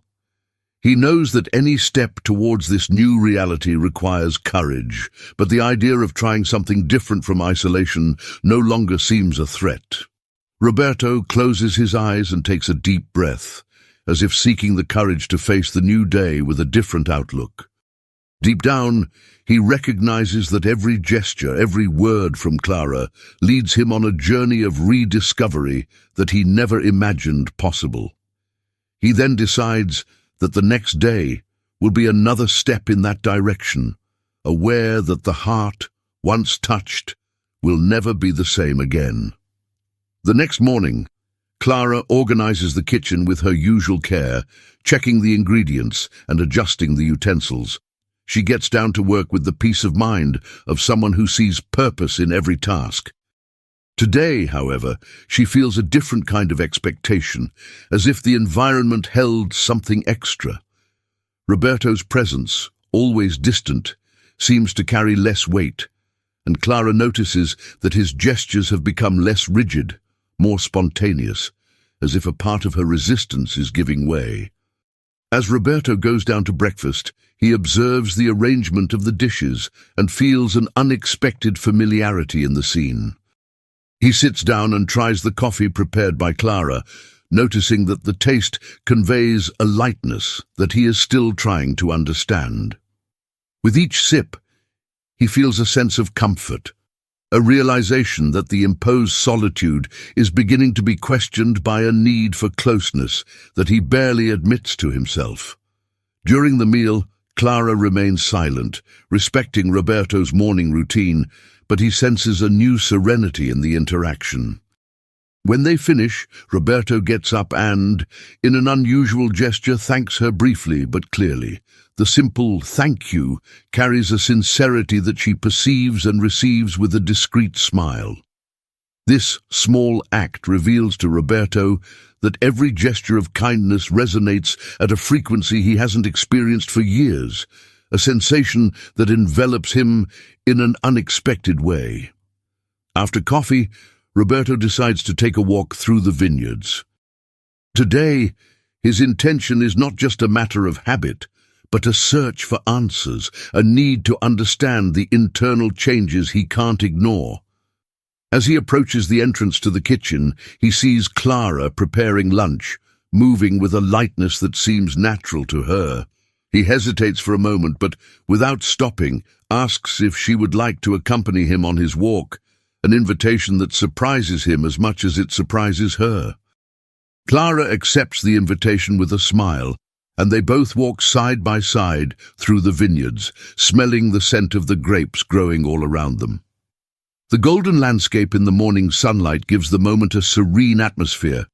He knows that any step towards this new reality requires courage, but the idea of trying something different from isolation no longer seems a threat. Roberto closes his eyes and takes a deep breath, as if seeking the courage to face the new day with a different outlook. Deep down, he recognizes that every gesture, every word from Clara leads him on a journey of rediscovery that he never imagined possible. He then decides that the next day will be another step in that direction, aware that the heart, once touched, will never be the same again. The next morning, Clara organizes the kitchen with her usual care, checking the ingredients and adjusting the utensils. She gets down to work with the peace of mind of someone who sees purpose in every task. Today, however, she feels a different kind of expectation, as if the environment held something extra. Roberto's presence, always distant, seems to carry less weight, and Clara notices that his gestures have become less rigid, more spontaneous, as if a part of her resistance is giving way. As Roberto goes down to breakfast, he observes the arrangement of the dishes and feels an unexpected familiarity in the scene. He sits down and tries the coffee prepared by Clara, noticing that the taste conveys a lightness that he is still trying to understand. With each sip, he feels a sense of comfort, a realization that the imposed solitude is beginning to be questioned by a need for closeness that he barely admits to himself. During the meal, Clara remains silent, respecting Roberto's morning routine, but he senses a new serenity in the interaction. When they finish, Roberto gets up and, in an unusual gesture, thanks her briefly but clearly. The simple "thank you" carries a sincerity that she perceives and receives with a discreet smile. This small act reveals to Roberto that every gesture of kindness resonates at a frequency he hasn't experienced for years, a sensation that envelops him in an unexpected way. After coffee, Roberto decides to take a walk through the vineyards. Today, his intention is not just a matter of habit, but a search for answers, a need to understand the internal changes he can't ignore. As he approaches the entrance to the kitchen, he sees Clara preparing lunch, moving with a lightness that seems natural to her. He hesitates for a moment, but without stopping, asks if she would like to accompany him on his walk, an invitation that surprises him as much as it surprises her. Clara accepts the invitation with a smile, and they both walk side by side through the vineyards, smelling the scent of the grapes growing all around them. The golden landscape in the morning sunlight gives the moment a serene atmosphere,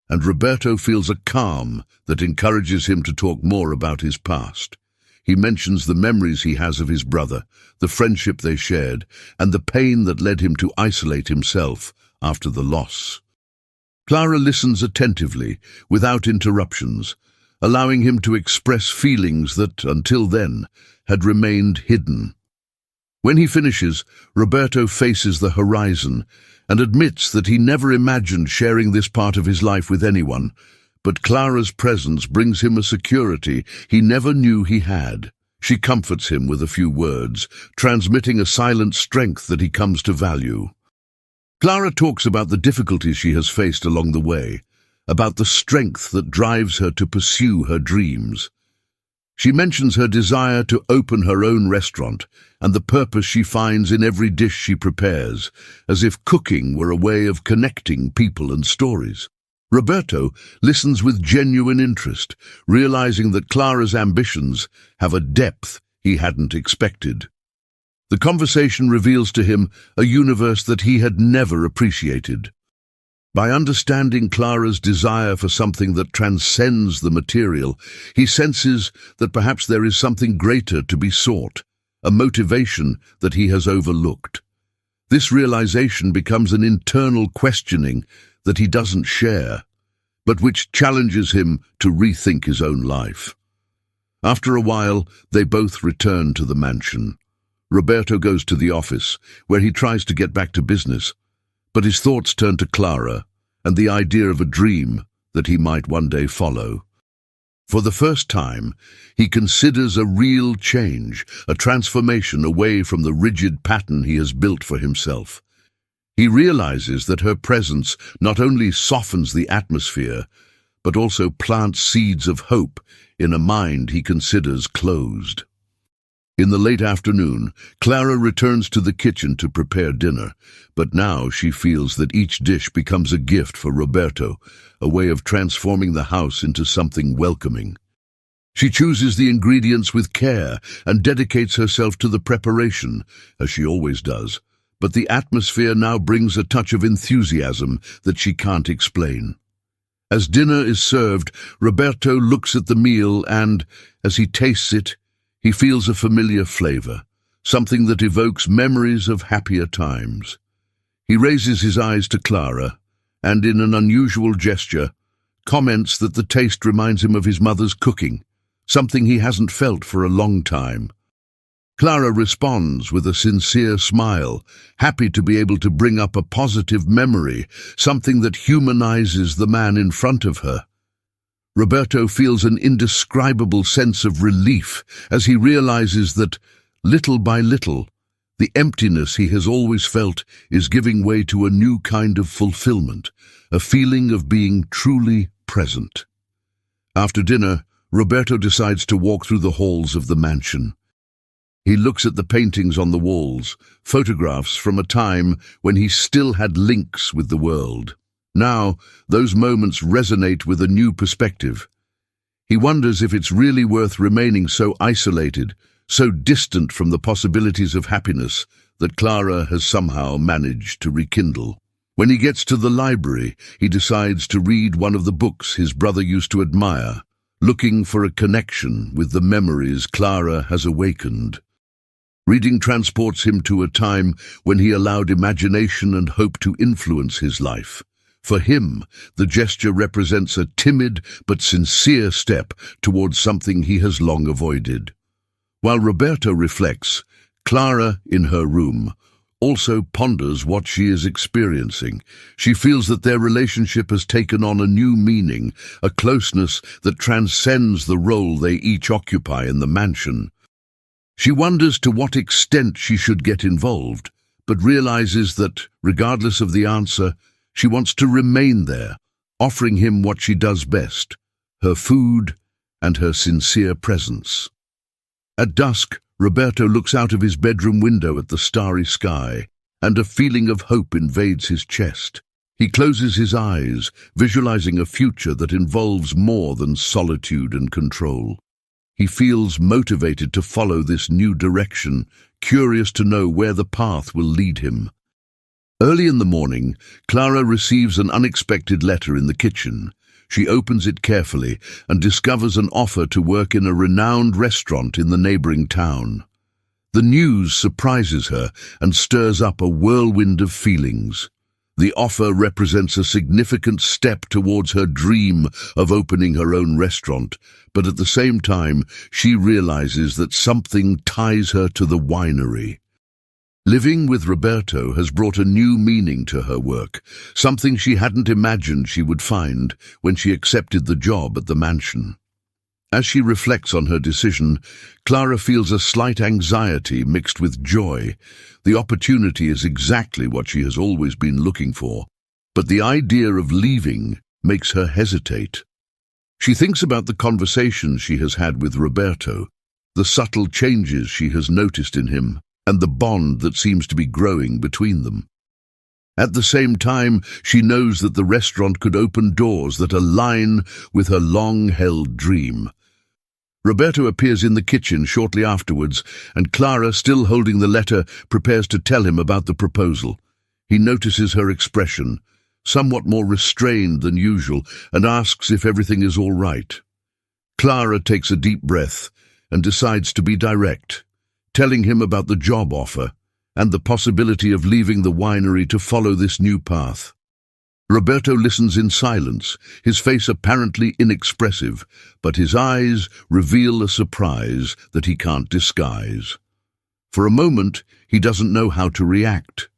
and Roberto feels a calm that encourages him to talk more about his past. He mentions the memories he has of his brother, the friendship they shared, and the pain that led him to isolate himself after the loss. Clara listens attentively, without interruptions, allowing him to express feelings that, until then, had remained hidden. When he finishes, Roberto faces the horizon and admits that he never imagined sharing this part of his life with anyone, but Clara's presence brings him a security he never knew he had. She comforts him with a few words, transmitting a silent strength that he comes to value. Clara talks about the difficulties she has faced along the way, about the strength that drives her to pursue her dreams. She mentions her desire to open her own restaurant and the purpose she finds in every dish she prepares, as if cooking were a way of connecting people and stories. Roberto listens with genuine interest, realizing that Clara's ambitions have a depth he hadn't expected. The conversation reveals to him a universe that he had never appreciated. By understanding Clara's desire for something that transcends the material, he senses that perhaps there is something greater to be sought, a motivation that he has overlooked. This realization becomes an internal questioning that he doesn't share, but which challenges him to rethink his own life. After a while, they both return to the mansion. Roberto goes to the office, where he tries to get back to business, but his thoughts turn to Clara and the idea of a dream that he might one day follow. For the first time, he considers a real change, a transformation away from the rigid pattern he has built for himself. He realizes that her presence not only softens the atmosphere, but also plants seeds of hope in a mind he considers closed. In the late afternoon, Clara returns to the kitchen to prepare dinner, but now she feels that each dish becomes a gift for Roberto, a way of transforming the house into something welcoming. She chooses the ingredients with care and dedicates herself to the preparation, as she always does, but the atmosphere now brings a touch of enthusiasm that she can't explain. As dinner is served, Roberto looks at the meal and, as he tastes it, he feels a familiar flavor, something that evokes memories of happier times. He raises his eyes to Clara and, in an unusual gesture, comments that the taste reminds him of his mother's cooking, something he hasn't felt for a long time. Clara responds with a sincere smile, happy to be able to bring up a positive memory, something that humanizes the man in front of her. Roberto feels an indescribable sense of relief as he realizes that, little by little, the emptiness he has always felt is giving way to a new kind of fulfillment, a feeling of being truly present. After dinner, Roberto decides to walk through the halls of the mansion. He looks at the paintings on the walls, photographs from a time when he still had links with the world. Now, those moments resonate with a new perspective. He wonders if it's really worth remaining so isolated, so distant from the possibilities of happiness that Clara has somehow managed to rekindle. When he gets to the library, he decides to read one of the books his brother used to admire, looking for a connection with the memories Clara has awakened. Reading transports him to a time when he allowed imagination and hope to influence his life. For him, the gesture represents a timid but sincere step towards something he has long avoided. While Roberto reflects, Clara, in her room, also ponders what she is experiencing. She feels that their relationship has taken on a new meaning, a closeness that transcends the role they each occupy in the mansion. She wonders to what extent she should get involved, but realizes that, regardless of the answer, she wants to remain there, offering him what she does best, her food and her sincere presence. At dusk, Roberto looks out of his bedroom window at the starry sky, and a feeling of hope invades his chest. He closes his eyes, visualizing a future that involves more than solitude and control. He feels motivated to follow this new direction, curious to know where the path will lead him. Early in the morning, Clara receives an unexpected letter in the kitchen. She opens it carefully and discovers an offer to work in a renowned restaurant in the neighboring town. The news surprises her and stirs up a whirlwind of feelings. The offer represents a significant step towards her dream of opening her own restaurant, but at the same time, she realizes that something ties her to the winery. Living with Roberto has brought a new meaning to her work, something she hadn't imagined she would find when she accepted the job at the mansion. As she reflects on her decision, Clara feels a slight anxiety mixed with joy. The opportunity is exactly what she has always been looking for, but the idea of leaving makes her hesitate. She thinks about the conversations she has had with Roberto, the subtle changes she has noticed in him, and the bond that seems to be growing between them. At the same time, she knows that the restaurant could open doors that align with her long-held dream. Roberto appears in the kitchen shortly afterwards, and Clara, still holding the letter, prepares to tell him about the proposal. He notices her expression, somewhat more restrained than usual, and asks if everything is all right. Clara takes a deep breath and decides to be direct, telling him about the job offer and the possibility of leaving the winery to follow this new path. Roberto listens in silence, his face apparently inexpressive, but his eyes reveal a surprise that he can't disguise. For a moment, he doesn't know how to react.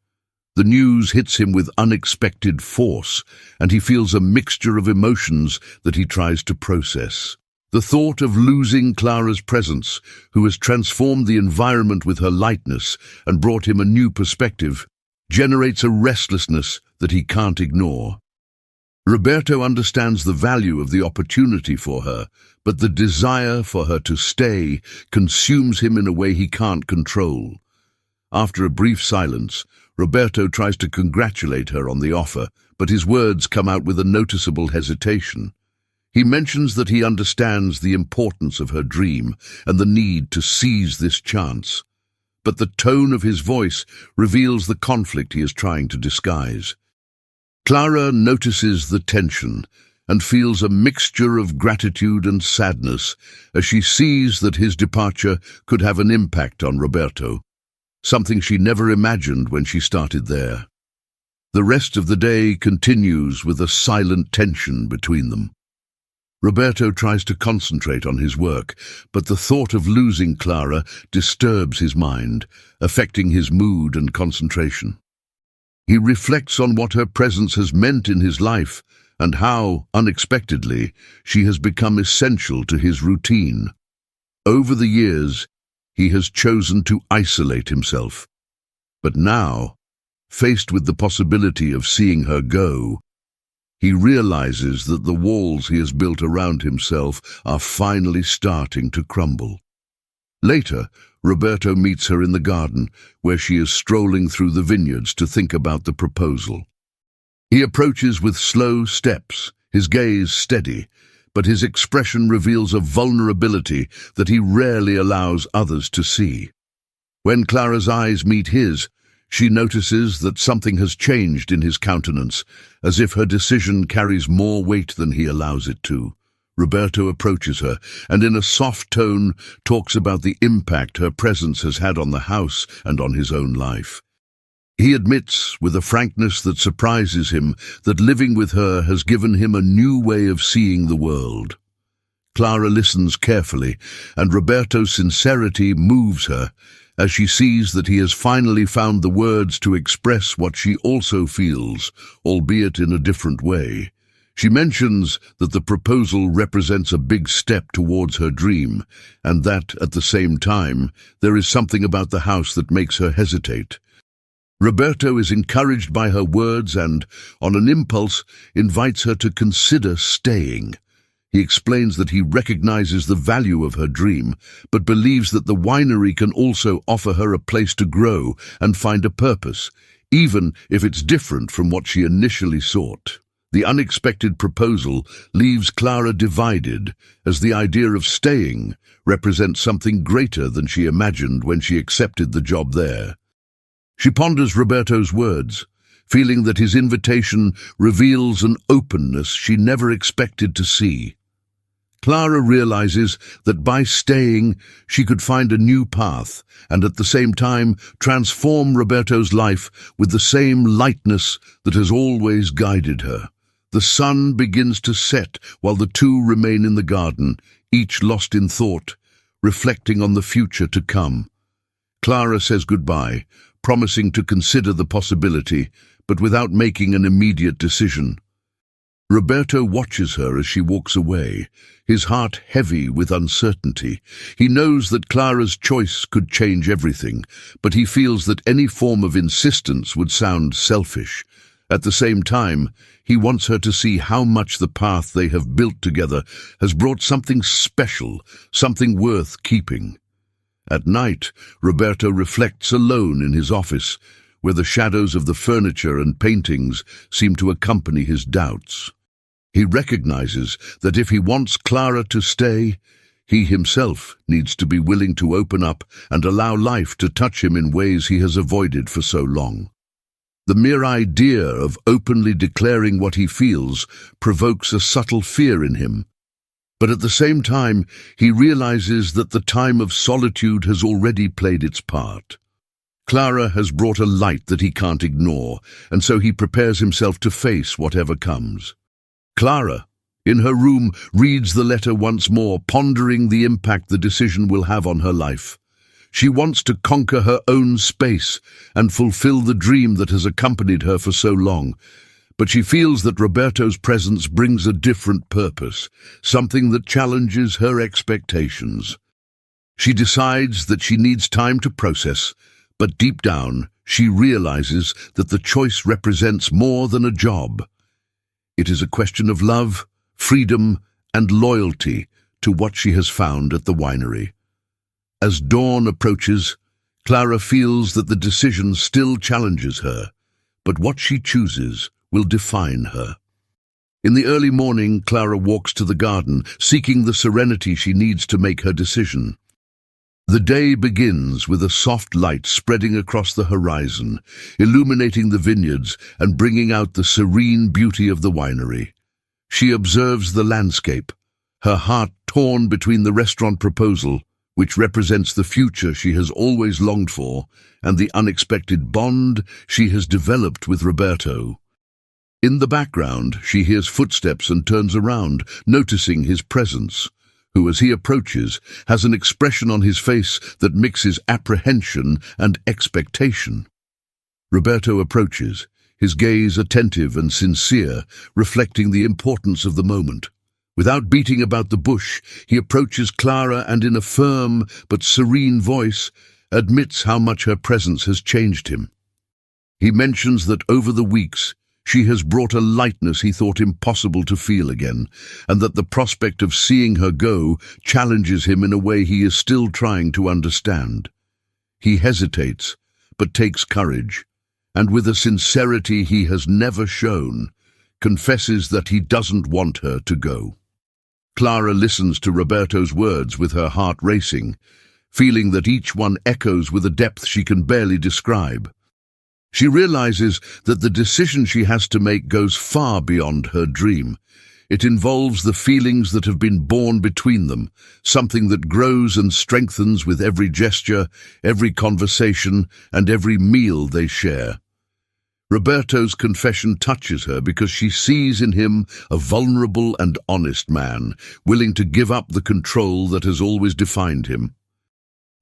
The news hits him with unexpected force, and he feels a mixture of emotions that he tries to process. The thought of losing Clara's presence, who has transformed the environment with her lightness and brought him a new perspective, generates a restlessness that he can't ignore. Roberto understands the value of the opportunity for her, but the desire for her to stay consumes him in a way he can't control. After a brief silence, Roberto tries to congratulate her on the offer, but his words come out with a noticeable hesitation. He mentions that he understands the importance of her dream and the need to seize this chance. But the tone of his voice reveals the conflict he is trying to disguise. Clara notices the tension and feels a mixture of gratitude and sadness as she sees that his departure could have an impact on Roberto, something she never imagined when she started there. The rest of the day continues with a silent tension between them. Roberto tries to concentrate on his work, but the thought of losing Clara disturbs his mind, affecting his mood and concentration. He reflects on what her presence has meant in his life and how, unexpectedly, she has become essential to his routine. Over the years, he has chosen to isolate himself. But now, faced with the possibility of seeing her go, he realizes that the walls he has built around himself are finally starting to crumble. Later, Roberto meets her in the garden, where she is strolling through the vineyards to think about the proposal. He approaches with slow steps, his gaze steady, but his expression reveals a vulnerability that he rarely allows others to see. When Clara's eyes meet his, she notices that something has changed in his countenance, as if her decision carries more weight than he allows it to. Roberto approaches her and in a soft tone talks about the impact her presence has had on the house and on his own life. He admits, with a frankness that surprises him, that living with her has given him a new way of seeing the world. Clara listens carefully, and Roberto's sincerity moves her, as she sees that he has finally found the words to express what she also feels, albeit in a different way. She mentions that the proposal represents a big step towards her dream, and that, at the same time, there is something about the house that makes her hesitate. Roberto is encouraged by her words and, on an impulse, invites her to consider staying. He explains that he recognizes the value of her dream, but believes that the winery can also offer her a place to grow and find a purpose, even if it's different from what she initially sought. The unexpected proposal leaves Clara divided, as the idea of staying represents something greater than she imagined when she accepted the job there. She ponders Roberto's words, feeling that his invitation reveals an openness she never expected to see. Clara realizes that by staying, she could find a new path and at the same time transform Roberto's life with the same lightness that has always guided her. The sun begins to set while the two remain in the garden, each lost in thought, reflecting on the future to come. Clara says goodbye, promising to consider the possibility, but without making an immediate decision. Roberto watches her as she walks away, his heart heavy with uncertainty. He knows that Clara's choice could change everything, but he feels that any form of insistence would sound selfish. At the same time, he wants her to see how much the path they have built together has brought something special, something worth keeping. At night, Roberto reflects alone in his office, where the shadows of the furniture and paintings seem to accompany his doubts. He recognizes that if he wants Clara to stay, he himself needs to be willing to open up and allow life to touch him in ways he has avoided for so long. The mere idea of openly declaring what he feels provokes a subtle fear in him. But at the same time, he realizes that the time of solitude has already played its part. Clara has brought a light that he can't ignore, and so he prepares himself to face whatever comes. Clara, in her room, reads the letter once more, pondering the impact the decision will have on her life. She wants to conquer her own space and fulfill the dream that has accompanied her for so long. But she feels that Roberto's presence brings a different purpose, something that challenges her expectations. She decides that she needs time to process, but deep down, she realizes that the choice represents more than a job. It is a question of love, freedom, and loyalty to what she has found at the winery. As dawn approaches, Clara feels that the decision still challenges her, but what she chooses will define her. In the early morning, Clara walks to the garden, seeking the serenity she needs to make her decision. The day begins with a soft light spreading across the horizon, illuminating the vineyards and bringing out the serene beauty of the winery. She observes the landscape, her heart torn between the restaurant proposal, which represents the future she has always longed for, and the unexpected bond she has developed with Roberto. In the background, she hears footsteps and turns around, noticing his presence, who, as he approaches, has an expression on his face that mixes apprehension and expectation. Roberto approaches, his gaze attentive and sincere, reflecting the importance of the moment. Without beating about the bush, he approaches Clara and in a firm but serene voice admits how much her presence has changed him. He mentions that over the weeks, she has brought a lightness he thought impossible to feel again, and that the prospect of seeing her go challenges him in a way he is still trying to understand. He hesitates, but takes courage, and with a sincerity he has never shown, confesses that he doesn't want her to go. Clara listens to Roberto's words with her heart racing, feeling that each one echoes with a depth she can barely describe. She realizes that the decision she has to make goes far beyond her dream. It involves the feelings that have been born between them, something that grows and strengthens with every gesture, every conversation, and every meal they share. Roberto's confession touches her because she sees in him a vulnerable and honest man, willing to give up the control that has always defined him.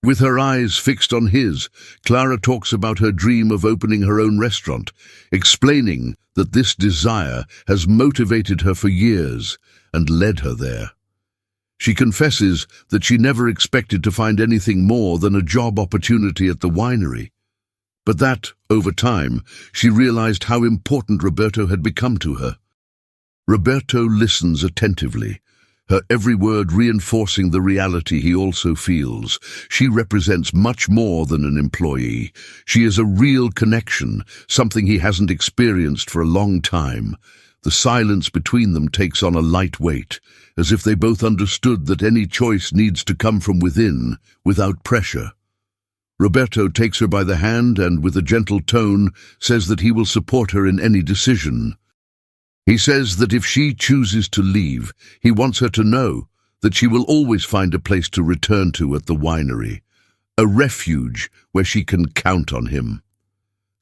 With her eyes fixed on his, Clara talks about her dream of opening her own restaurant, explaining that this desire has motivated her for years and led her there. She confesses that she never expected to find anything more than a job opportunity at the winery, but that, over time, she realized how important Roberto had become to her. Roberto listens attentively, her every word reinforcing the reality he also feels. She represents much more than an employee. She is a real connection, something he hasn't experienced for a long time. The silence between them takes on a light weight, as if they both understood that any choice needs to come from within, without pressure. Roberto takes her by the hand and, with a gentle tone, says that he will support her in any decision. He says that if she chooses to leave, he wants her to know that she will always find a place to return to at the winery, a refuge where she can count on him.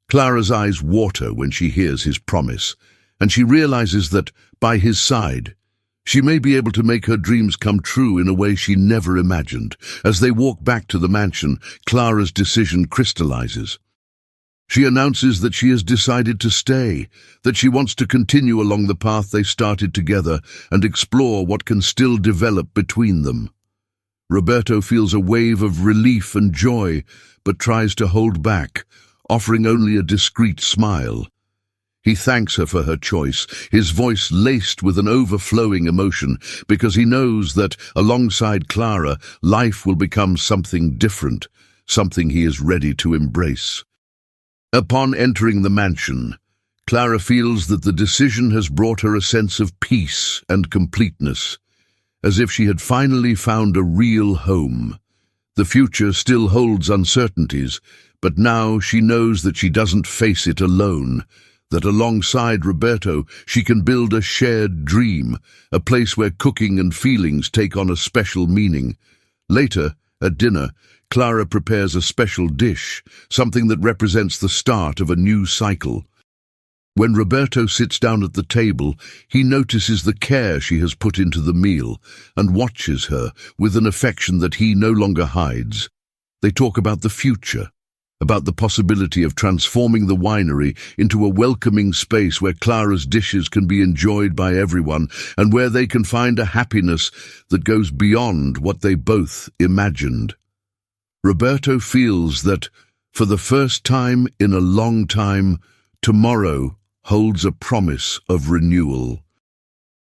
Clara's eyes water when she hears his promise, and she realizes that, by his side, she may be able to make her dreams come true in a way she never imagined. As they walk back to the mansion, Clara's decision crystallizes. She announces that she has decided to stay, that she wants to continue along the path they started together and explore what can still develop between them. Roberto feels a wave of relief and joy, but tries to hold back, offering only a discreet smile. He thanks her for her choice, his voice laced with an overflowing emotion, because he knows that, alongside Clara, life will become something different, something he is ready to embrace. Upon entering the mansion, Clara feels that the decision has brought her a sense of peace and completeness, as if she had finally found a real home. The future still holds uncertainties, but now she knows that she doesn't face it alone, that alongside Roberto she can build a shared dream, a place where cooking and feelings take on a special meaning. Later, at dinner, Clara prepares a special dish, something that represents the start of a new cycle. When Roberto sits down at the table, he notices the care she has put into the meal and watches her with an affection that he no longer hides. They talk about the future, about the possibility of transforming the winery into a welcoming space where Clara's dishes can be enjoyed by everyone and where they can find a happiness that goes beyond what they both imagined. Roberto feels that, for the first time in a long time, tomorrow holds a promise of renewal.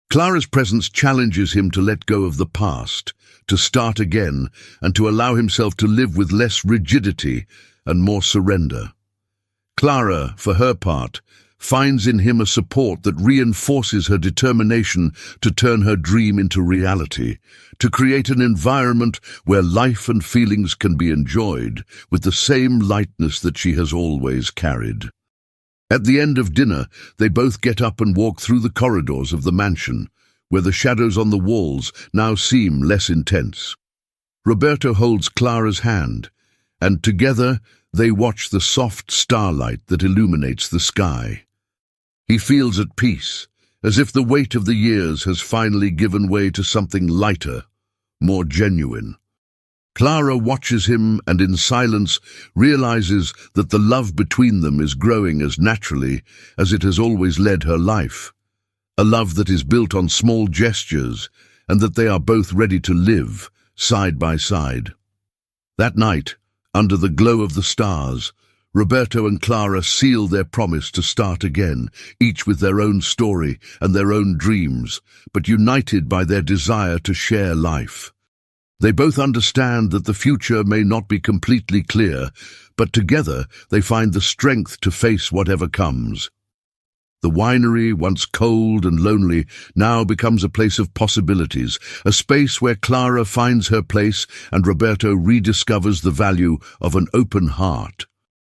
Clara's presence challenges him to let go of the past, to start again, and to allow himself to live with less rigidity and more surrender. Clara, for her part, finds in him a support that reinforces her determination to turn her dream into reality, to create an environment where life and feelings can be enjoyed with the same lightness that she has always carried. At the end of dinner, they both get up and walk through the corridors of the mansion, where the shadows on the walls now seem less intense. Roberto holds Clara's hand, and together they watch the soft starlight that illuminates the sky. He feels at peace, as if the weight of the years has finally given way to something lighter, more genuine. Clara watches him and in silence realizes that the love between them is growing as naturally as it has always led her life. A love that is built on small gestures and that they are both ready to live side by side. That night, under the glow of the stars, Roberto and Clara seal their promise to start again, each with their own story and their own dreams, but united by their desire to share life. They both understand that the future may not be completely clear, but together they find the strength to face whatever comes. The winery, once cold and lonely, now becomes a place of possibilities, a space where Clara finds her place and Roberto rediscovers the value of an open heart.